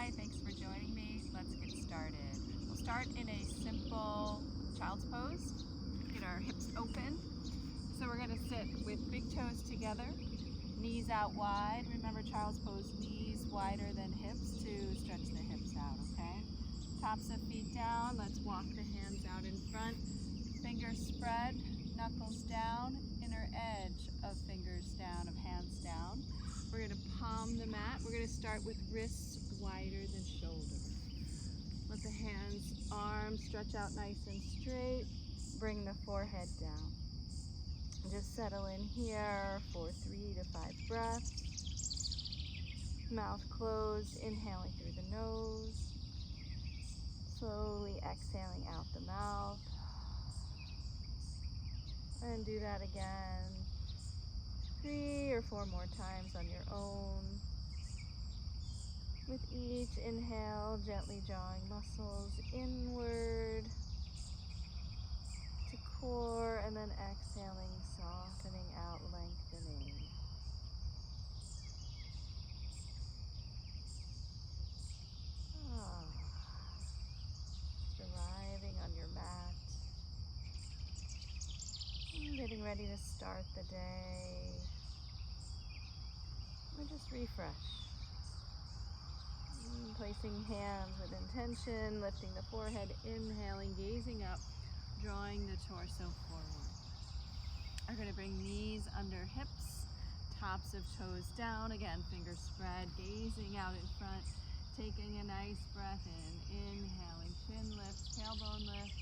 Hi, thanks for joining me. Let's get started. We'll start in a simple child's pose. Get our hips open. So we're going to sit with big toes together, knees out wide. Remember child's pose, knees wider than hips to stretch the hips out, okay? Tops of feet down. Let's walk the hands out in front. Fingers spread, knuckles down, inner edge of fingers down, of hands down. We're going to palm the mat. We're going to start with wrists wider than shoulders. Let the hands, arms stretch out nice and straight. Bring the forehead down. Just settle in here for 3 to 5 breaths. Mouth closed, inhaling through the nose. Slowly exhaling out the mouth. And do that again 3 or 4 more times on your own. With each inhale, gently drawing muscles inward to core, and then exhaling, softening out, lengthening. Just arriving on your mat. Getting ready to start the day. Or just refresh. Placing hands with intention, lifting the forehead, inhaling, gazing up, drawing the torso forward. We're going to bring knees under hips, tops of toes down. Again, fingers spread, gazing out in front, taking a nice breath in, inhaling, chin lifts, tailbone lifts,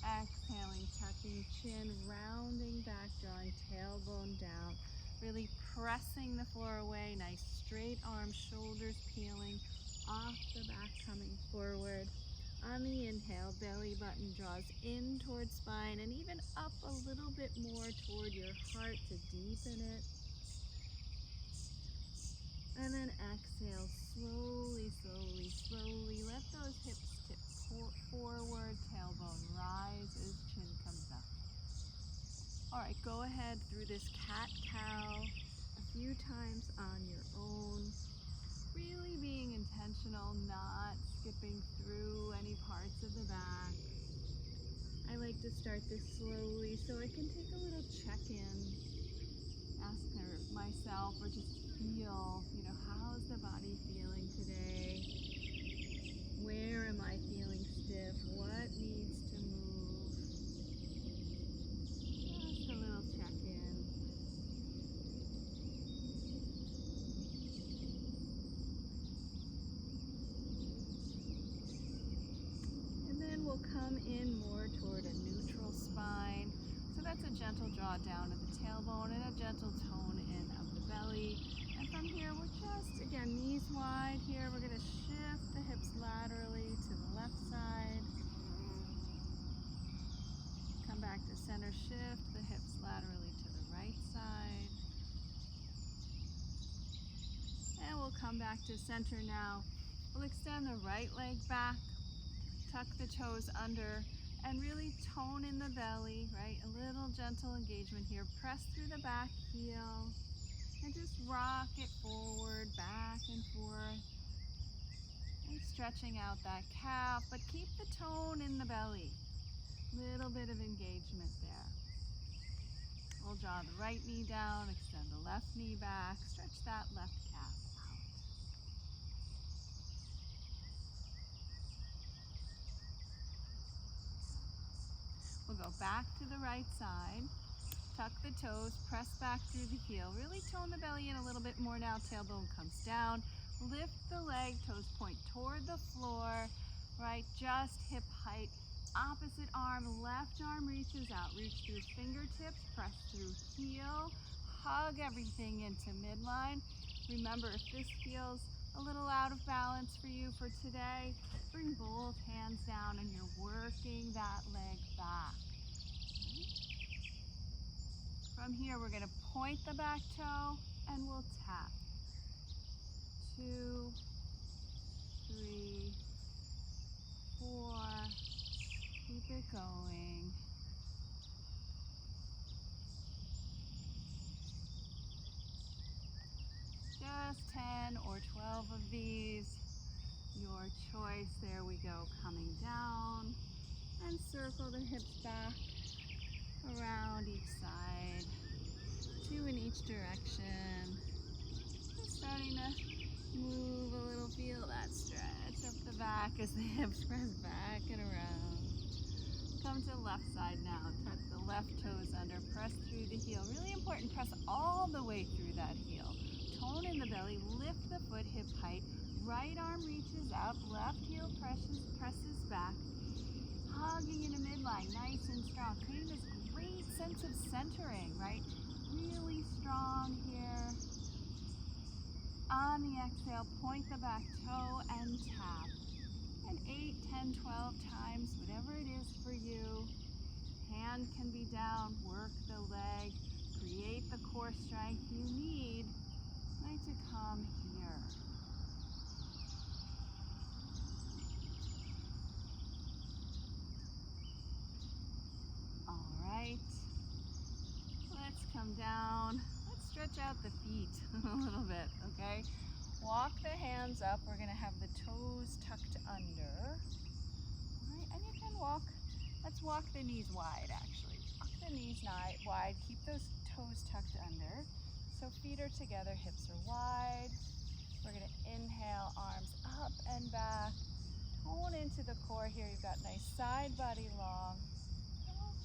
exhaling, tucking chin, rounding back, drawing tailbone down, really pressing the floor away, nice straight arms, shoulders peeling off the back, coming forward. On the inhale, belly button draws in towards spine and even up a little bit more toward your heart to deepen it. And then exhale, slowly, slowly, slowly. Let those hips tip forward, tailbone rises, chin comes up. All right, go ahead through this cat-cow a few times on your own. Really being intentional, not skipping through any parts of the back. I like to start this slowly so I can take a little check-in. Ask myself or just feel, how's the body feeling today? Where am I feeling stiff? What needs to move? Just a little check-in. And then we'll come in more toward a neutral spine. So that's a gentle draw down of the tailbone and a gentle tone in of the belly. And from here, we're just, again, knees wide here. We're going to shift the hips laterally to the left side. Come back to center, shift the hips laterally to the right side. And we'll come back to center now. We'll extend the right leg back, tuck the toes under, and really tone in the belly, right? A little gentle engagement here. Press through the back heel and just rock it forward, back and forth. And stretching out that calf, but keep the tone in the belly. Little bit of engagement there. We'll draw the right knee down, extend the left knee back, stretch that left calf out. We'll go back to the right side, tuck the toes, press back through the heel, really tone the belly in a little bit more now, tailbone comes down, lift the leg, toes point toward the floor, right, just hip height, opposite arm, left arm reaches out, reach through fingertips, press through heel, hug everything into midline. Remember, if this feels a little out of balance for you for today, bring both hands down and you're working that leg back. From here, we're going to point the back toe and we'll tap. 2, 3, 4. Keep it going. Just 10 or 12 of these. nice. There we go, coming down. And circle the hips back around each side, 2 in each direction. Just starting to move a little, feel that stretch up the back as the hips press back and around. Come to left side now, tuck the left toes under, press through the heel. Really important, press all the way through that heel. Tone in the belly, lift the foot hip height, right arm reaches up, left heel presses back. Hugging into midline, nice and strong, creating this great sense of centering, right? Really strong here. On the exhale, point the back toe and tap. And 8, 10, 12 times, whatever it is for you. Hand can be down, work the leg, create the core strength you need, right, to come here. Let's come down. Let's stretch out the feet a little bit, okay? Walk the hands up. We're gonna have the toes tucked under. All right, and you can walk, let's walk the knees wide actually. Walk the knees wide, keep those toes tucked under. So feet are together, hips are wide. We're gonna inhale, arms up and back. Tone into the core here. You've got nice side body long.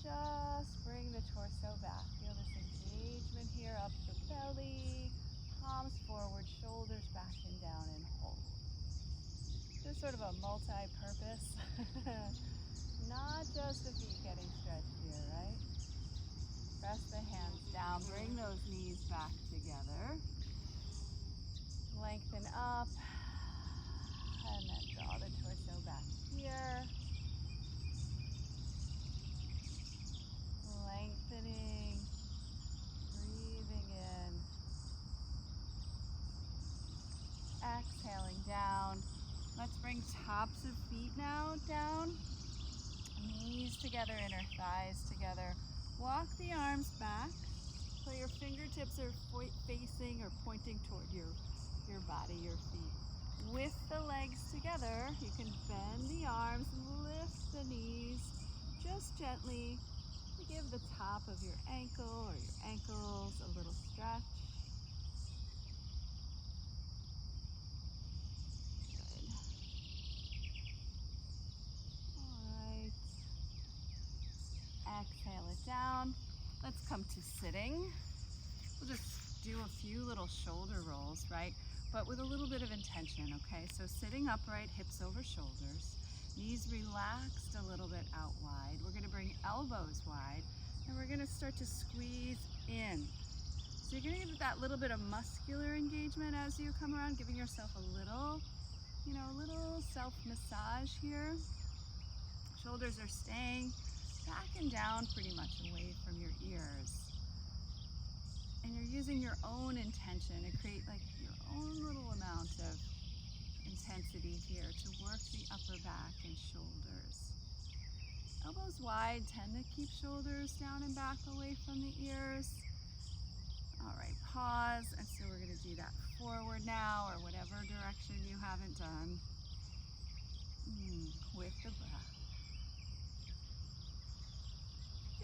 Just bring the torso back. Feel this engagement here up the belly, palms forward, shoulders back and down, and hold. This is sort of a multi-purpose, not just the feet getting stretched here, right? Press the hands down, bring those knees back together. Lengthen up, and then draw the torso back here. Lengthening, breathing in, exhaling down. Let's bring tops of feet now down, knees together, inner thighs together. Walk the arms back so your fingertips are facing or pointing toward your body, your feet. With the legs together, you can bend the arms, lift the knees, just gently. Give the top of your ankle or your ankles a little stretch. Good. All right. Exhale it down. Let's come to sitting. We'll just do a few little shoulder rolls, right? But with a little bit of intention, okay? So sitting upright, hips over shoulders. Knees relaxed a little bit out wide. We're gonna bring elbows wide and we're gonna start to squeeze in. So you're gonna give that little bit of muscular engagement as you come around, giving yourself a little, little self-massage here. Shoulders are staying back and down pretty much away from your ears. And you're using your own intention to create like your own little amount of intensity here to work the upper back and shoulders. Elbows wide, tend to keep shoulders down and back away from the ears. All right, pause, and so we're gonna do that forward now, or whatever direction you haven't done, with the breath.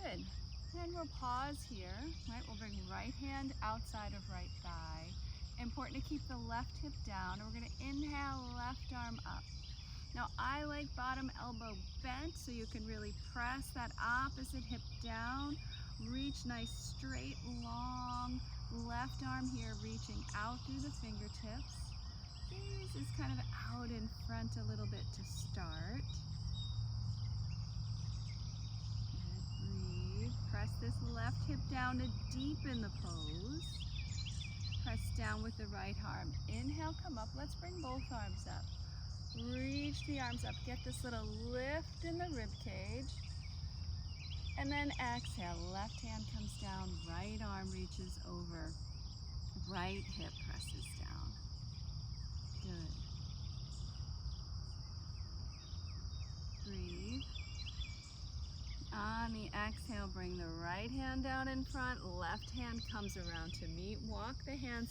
Good, and we'll pause here, right? We'll bring right hand outside of right thigh. Important to keep the left hip down. We're going to inhale, left arm up. Now I like bottom elbow bent so you can really press that opposite hip down. Reach nice, straight, long left arm here, reaching out through the fingertips. Gaze is kind of out in front a little bit to start. Good. Breathe. Press this left hip down to deepen the pose. Press down with the right arm. Inhale, come up. Let's bring both arms up. Reach the arms up. Get this little lift in the rib cage. And then exhale. Left hand comes down. Right arm reaches over. Right hip presses down. Good. Breathe. On the exhale, bring the right hand down in front, left hand comes around to meet. Walk the hands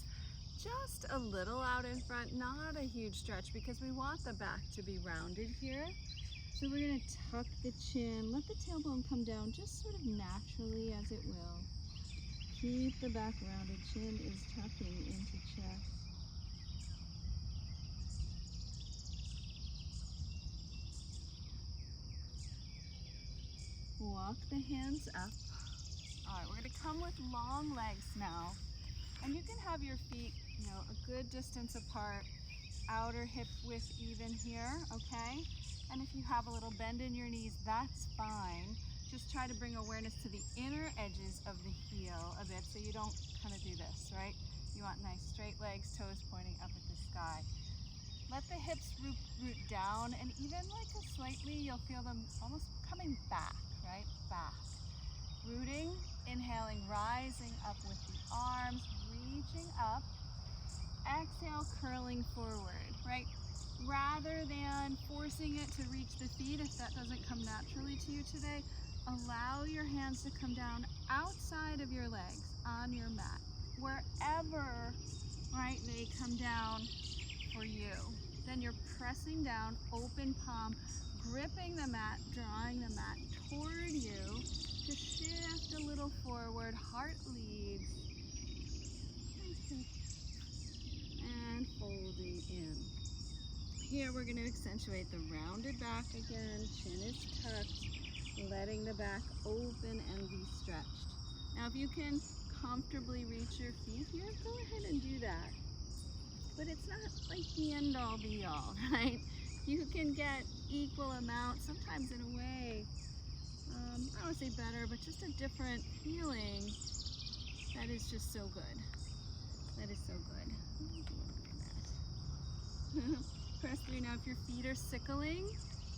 just a little out in front, not a huge stretch because we want the back to be rounded here. So we're going to tuck the chin, let the tailbone come down just sort of naturally as it will. Keep the back rounded, chin is tucking into chest. Walk the hands up. All right, we're going to come with long legs now. And you can have your feet, a good distance apart, outer hip width even here, okay? And if you have a little bend in your knees, that's fine. Just try to bring awareness to the inner edges of the heel a bit so you don't kind of do this, right? You want nice straight legs, toes pointing up at the sky. Let the hips root down, and even like a slightly, you'll feel them almost coming back, right? Back. Rooting, inhaling, rising up with the arms, reaching up. Exhale, curling forward, right? Rather than forcing it to reach the feet, if that doesn't come naturally to you today, allow your hands to come down outside of your legs on your mat, wherever, right, they come down for you. Then you're pressing down, open palm, gripping the mat, drawing the mat toward you to shift a little forward, heart leads. And folding in. Here we're going to accentuate the rounded back again, chin is tucked, letting the back open and be stretched. Now if you can comfortably reach your feet here, go ahead and do that. But it's not like the end all be all, right? You can get equal amounts, sometimes in a way, I don't want to say better, but just a different feeling that is just so good. That is so good. Press through. Now if your feet are sickling,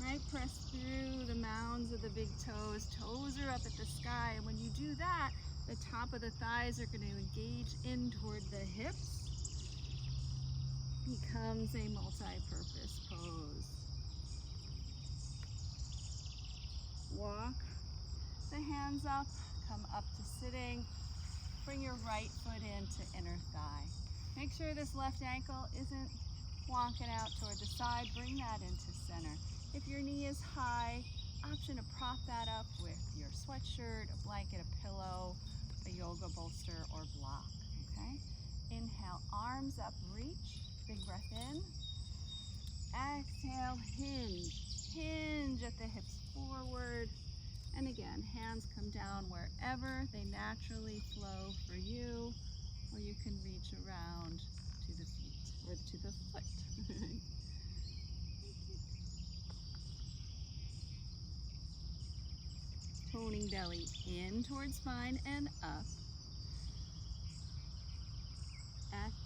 right, press through the mounds of the big toes. Toes are up at the sky, and when you do that, the top of the thighs are going to engage in toward the hips. Becomes a multi-purpose pose. Walk the hands up, come up to sitting. Bring your right foot into inner thigh. Make sure this left ankle isn't wonking out toward the side. Bring that into center. If your knee is high, option to prop that up with your sweatshirt, a blanket, a pillow, a yoga bolster, or block, okay? Inhale, arms up, reach. Big breath in. Exhale, hinge. Hinge at the hips forward. And again, hands come down wherever they naturally flow for you, or you can reach around to the feet, or to the foot. Toning belly in towards spine and up.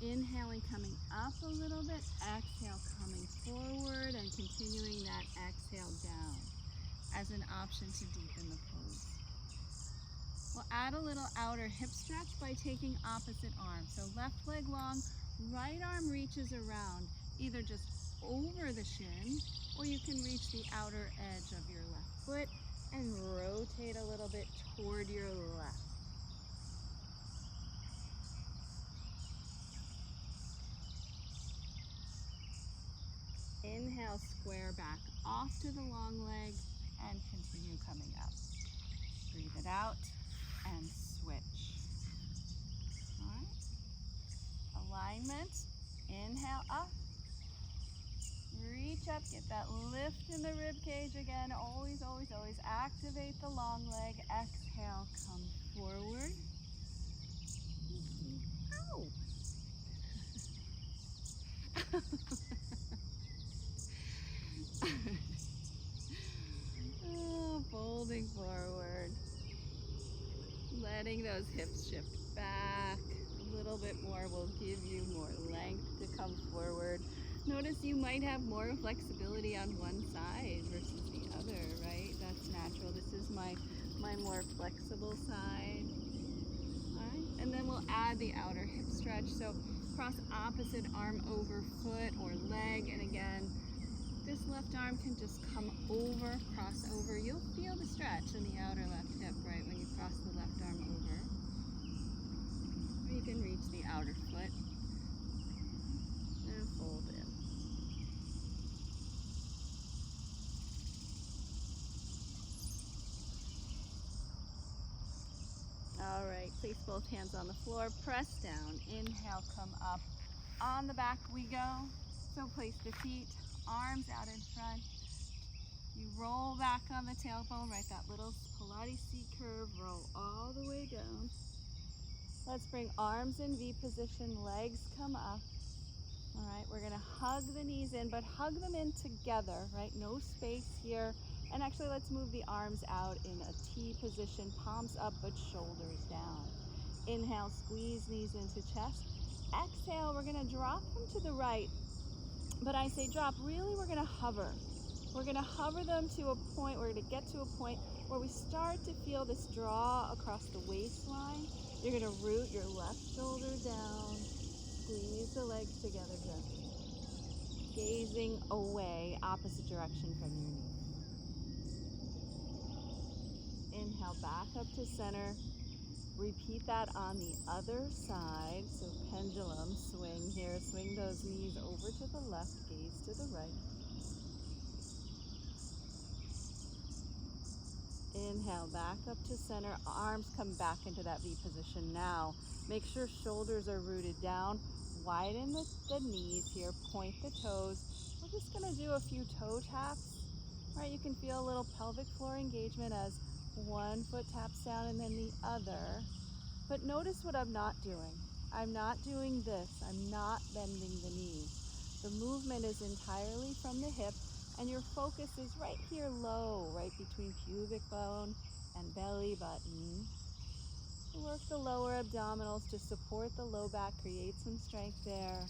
Inhaling, coming up a little bit. Exhale, coming forward, and continuing that exhale down as an option to deepen the pose. We'll add a little outer hip stretch by taking opposite arm. So left leg long, right arm reaches around, either just over the shin, or you can reach the outer edge of your left foot and rotate a little bit toward your left. Inhale, square back off to the long leg and continue coming up. Breathe it out and switch. All right. Alignment. Inhale up. Reach up, get that lift in the rib cage again. Always, always, always activate the long leg. Exhale, come forward. Ow. Oh, folding forward. Letting those hips shift back. A little bit more will give you more length to come forward. Notice you might have more flexibility on one side versus the other, right? That's natural. This is my more flexible side. All right. And then we'll add the outer hip stretch. So cross opposite arm over foot or leg. And again, this left arm can just come over, cross over. You'll feel the stretch in the outer left hip, right, when you cross the left arm over. Or you can reach the outer foot. Place both hands on the floor, press down. Inhale, come up. On the back we go. So place the feet, arms out in front. You roll back on the tailbone, right? That little Pilates C curve, roll all the way down. Let's bring arms in V position, legs come up. All right, we're gonna hug the knees in, but hug them in together, right? No space here. And actually, let's move the arms out in a T position, palms up, but shoulders down. Inhale, squeeze knees into chest. Exhale, we're gonna drop them to the right. But I say drop, really we're gonna hover. We're gonna hover them to a point, we're gonna get to a point where we start to feel this draw across the waistline. You're gonna root your left shoulder down, squeeze the legs together gently. Gazing away, opposite direction from your knee. Inhale, back up to center. Repeat that on the other side. So pendulum swing here. Swing those knees over to the left, gaze to the right. Inhale, back up to center. Arms come back into that V position now. Make sure shoulders are rooted down. Widen the knees here. Point the toes. We're just going to do a few toe taps. All right, you can feel a little pelvic floor engagement as one foot taps down and then the other. But notice what I'm not doing. I'm not doing this. I'm not bending the knee. The movement is entirely from the hip, and your focus is right here low, right between pubic bone and belly button. Work the lower abdominals to support the low back, create some strength there.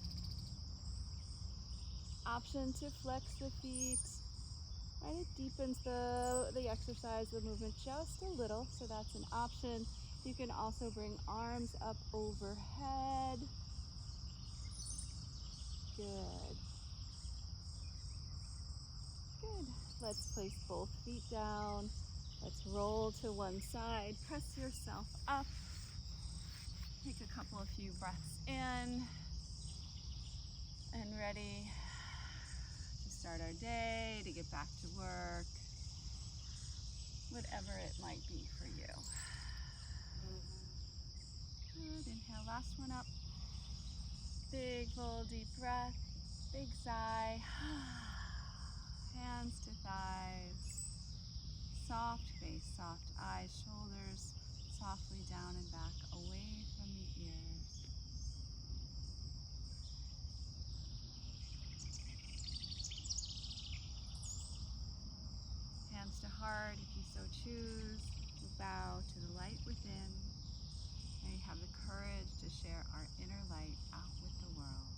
Option to flex the feet. Right, it deepens the exercise, the movement just a little, so that's an option. You can also bring arms up overhead. Good. Good. Let's place both feet down. Let's roll to one side. Press yourself up. Take a couple of few breaths in. And ready to start our day, to get back to work. Whatever it might be for you. Good. Inhale, last one up. Big, full, deep breath. Big sigh. Hands to thighs. Soft face, soft eyes, shoulders softly down and back, away from the ears. Hands to heart, if you so choose. We'll bow to the light within. May we have the courage to share our inner light out with the world.